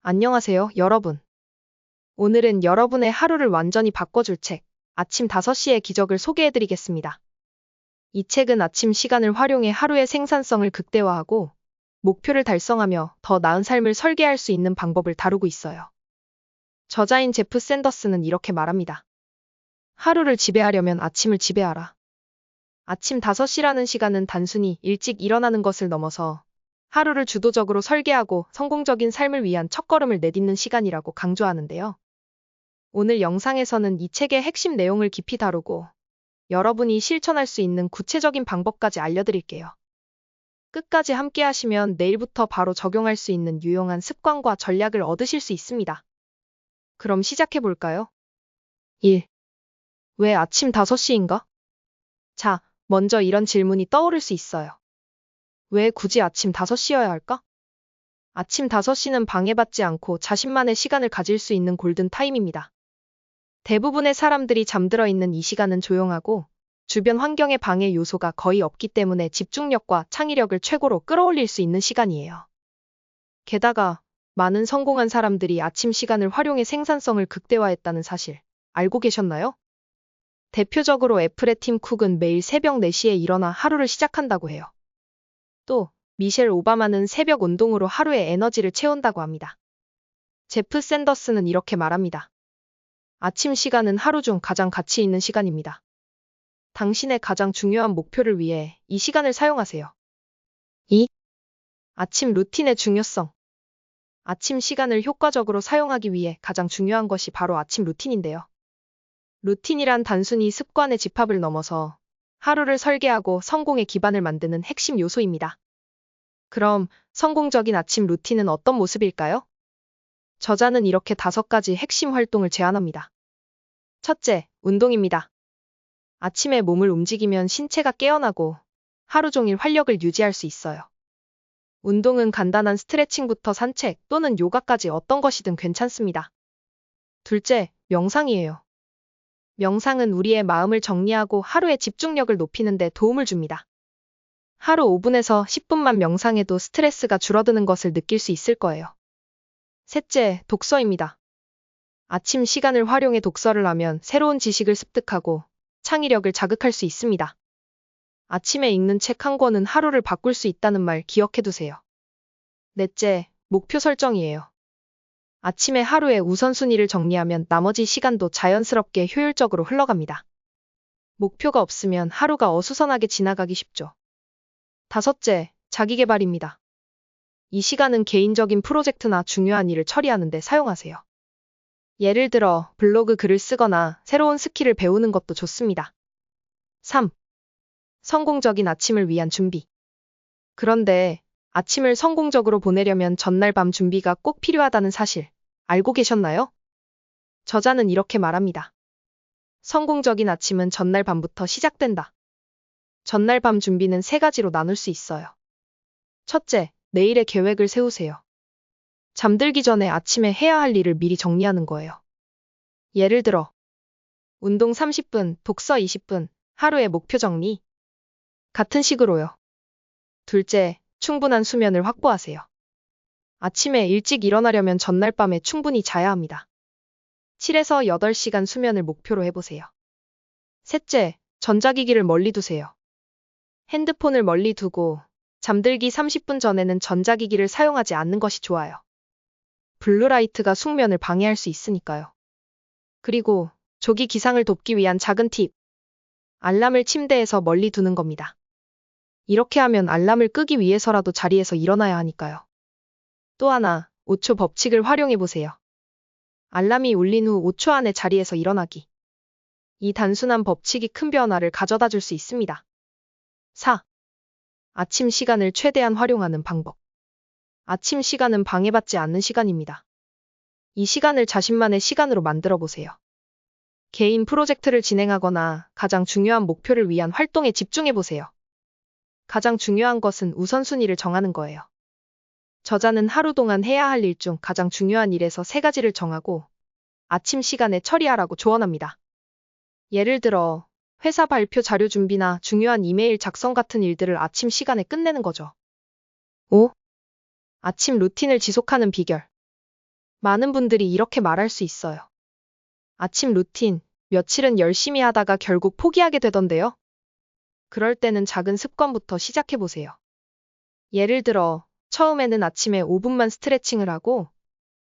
안녕하세요, 여러분. 오늘은 여러분의 하루를 완전히 바꿔줄 책, 아침 5시의 기적을 소개해드리겠습니다. 이 책은 아침 시간을 활용해 하루의 생산성을 극대화하고 목표를 달성하며 더 나은 삶을 설계할 수 있는 방법을 다루고 있어요. 저자인 제프 샌더스는 이렇게 말합니다. 하루를 지배하려면 아침을 지배하라. 아침 5시라는 시간은 단순히 일찍 일어나는 것을 넘어서 하루를 주도적으로 설계하고 성공적인 삶을 위한 첫걸음을 내딛는 시간이라고 강조하는데요. 오늘 영상에서는 이 책의 핵심 내용을 깊이 다루고 여러분이 실천할 수 있는 구체적인 방법까지 알려드릴게요. 끝까지 함께 하시면 내일부터 바로 적용할 수 있는 유용한 습관과 전략을 얻으실 수 있습니다. 그럼 시작해 볼까요? 1. 왜 아침 5시인가? 자, 먼저 이런 질문이 떠오를 수 있어요. 왜 굳이 아침 5시여야 할까? 아침 5시는 방해받지 않고 자신만의 시간을 가질 수 있는 골든 타임입니다. 대부분의 사람들이 잠들어 있는 이 시간은 조용하고 주변 환경의 방해 요소가 거의 없기 때문에 집중력과 창의력을 최고로 끌어올릴 수 있는 시간이에요. 게다가 많은 성공한 사람들이 아침 시간을 활용해 생산성을 극대화했다는 사실 알고 계셨나요? 대표적으로 애플의 팀 쿡은 매일 새벽 4시에 일어나 하루를 시작한다고 해요. 또 미셸 오바마는 새벽 운동으로 하루의 에너지를 채운다고 합니다. 제프 샌더스는 이렇게 말합니다. 아침 시간은 하루 중 가장 가치 있는 시간입니다. 당신의 가장 중요한 목표를 위해 이 시간을 사용하세요. 2. 아침 루틴의 중요성. 아침 시간을 효과적으로 사용하기 위해 가장 중요한 것이 바로 아침 루틴인데요. 루틴이란 단순히 습관의 집합을 넘어서 하루를 설계하고 성공의 기반을 만드는 핵심 요소입니다. 그럼 성공적인 아침 루틴은 어떤 모습일까요? 저자는 이렇게 5가지 핵심 활동을 제안합니다. 첫째, 운동입니다. 아침에 몸을 움직이면 신체가 깨어나고 하루 종일 활력을 유지할 수 있어요. 운동은 간단한 스트레칭부터 산책 또는 요가까지 어떤 것이든 괜찮습니다. 둘째, 명상이에요. 명상은 우리의 마음을 정리하고 하루의 집중력을 높이는 데 도움을 줍니다. 하루 5분에서 10분만 명상해도 스트레스가 줄어드는 것을 느낄 수 있을 거예요. 셋째, 독서입니다. 아침 시간을 활용해 독서를 하면 새로운 지식을 습득하고 창의력을 자극할 수 있습니다. 아침에 읽는 책 한 권은 하루를 바꿀 수 있다는 말 기억해두세요. 넷째, 목표 설정이에요. 아침에 하루의 우선순위를 정리하면 나머지 시간도 자연스럽게 효율적으로 흘러갑니다. 목표가 없으면 하루가 어수선하게 지나가기 쉽죠. 다섯째, 자기계발입니다. 이 시간은 개인적인 프로젝트나 중요한 일을 처리하는 데 사용하세요. 예를 들어 블로그 글을 쓰거나 새로운 스킬을 배우는 것도 좋습니다. 3. 성공적인 아침을 위한 준비. 그런데 아침을 성공적으로 보내려면 전날 밤 준비가 꼭 필요하다는 사실 알고 계셨나요? 저자는 이렇게 말합니다. 성공적인 아침은 전날 밤부터 시작된다. 전날 밤 준비는 3가지로 나눌 수 있어요. 첫째, 내일의 계획을 세우세요. 잠들기 전에 아침에 해야 할 일을 미리 정리하는 거예요. 예를 들어, 운동 30분, 독서 20분, 하루의 목표 정리. 같은 식으로요. 둘째, 충분한 수면을 확보하세요. 아침에 일찍 일어나려면 전날 밤에 충분히 자야 합니다. 7에서 8시간 수면을 목표로 해보세요. 셋째, 전자기기를 멀리 두세요. 핸드폰을 멀리 두고 잠들기 30분 전에는 전자기기를 사용하지 않는 것이 좋아요. 블루라이트가 숙면을 방해할 수 있으니까요. 그리고 조기 기상을 돕기 위한 작은 팁. 알람을 침대에서 멀리 두는 겁니다. 이렇게 하면 알람을 끄기 위해서라도 자리에서 일어나야 하니까요. 또 하나, 5초 법칙을 활용해보세요. 알람이 울린 후 5초 안에 자리에서 일어나기. 이 단순한 법칙이 큰 변화를 가져다 줄 수 있습니다. 4. 아침 시간을 최대한 활용하는 방법. 아침 시간은 방해받지 않는 시간입니다. 이 시간을 자신만의 시간으로 만들어 보세요. 개인 프로젝트를 진행하거나 가장 중요한 목표를 위한 활동에 집중해 보세요. 가장 중요한 것은 우선순위를 정하는 거예요. 저자는 하루 동안 해야 할 일 중 가장 중요한 일에서 3가지를 정하고 아침 시간에 처리하라고 조언합니다. 예를 들어 회사 발표 자료 준비나 중요한 이메일 작성 같은 일들을 아침 시간에 끝내는 거죠. 5. 아침 루틴을 지속하는 비결. 많은 분들이 이렇게 말할 수 있어요. 아침 루틴, 며칠은 열심히 하다가 결국 포기하게 되던데요. 그럴 때는 작은 습관부터 시작해보세요. 예를 들어, 처음에는 아침에 5분만 스트레칭을 하고,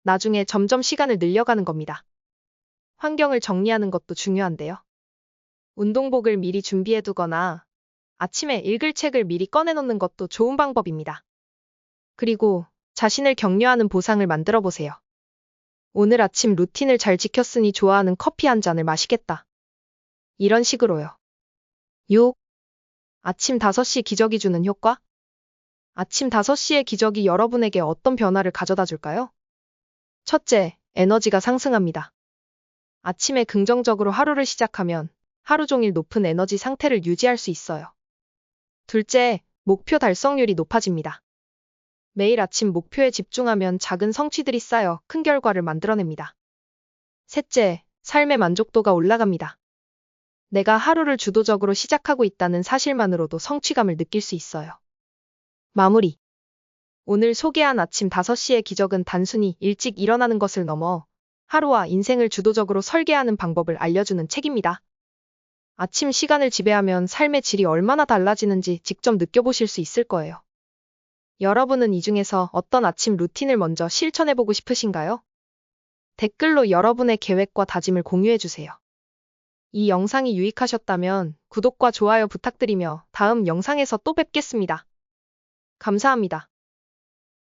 나중에 점점 시간을 늘려가는 겁니다. 환경을 정리하는 것도 중요한데요. 운동복을 미리 준비해두거나, 아침에 읽을 책을 미리 꺼내놓는 것도 좋은 방법입니다. 그리고 자신을 격려하는 보상을 만들어 보세요. 오늘 아침 루틴을 잘 지켰으니 좋아하는 커피 한 잔을 마시겠다. 이런 식으로요. 6. 아침 5시 기적이 주는 효과? 아침 5시의 기적이 여러분에게 어떤 변화를 가져다 줄까요? 첫째, 에너지가 상승합니다. 아침에 긍정적으로 하루를 시작하면 하루 종일 높은 에너지 상태를 유지할 수 있어요. 둘째, 목표 달성률이 높아집니다. 매일 아침 목표에 집중하면 작은 성취들이 쌓여 큰 결과를 만들어냅니다. 셋째, 삶의 만족도가 올라갑니다. 내가 하루를 주도적으로 시작하고 있다는 사실만으로도 성취감을 느낄 수 있어요. 마무리. 오늘 소개한 아침 5시의 기적은 단순히 일찍 일어나는 것을 넘어 하루와 인생을 주도적으로 설계하는 방법을 알려주는 책입니다. 아침 시간을 지배하면 삶의 질이 얼마나 달라지는지 직접 느껴보실 수 있을 거예요. 여러분은 이 중에서 어떤 아침 루틴을 먼저 실천해보고 싶으신가요? 댓글로 여러분의 계획과 다짐을 공유해주세요. 이 영상이 유익하셨다면 구독과 좋아요 부탁드리며 다음 영상에서 또 뵙겠습니다. 감사합니다.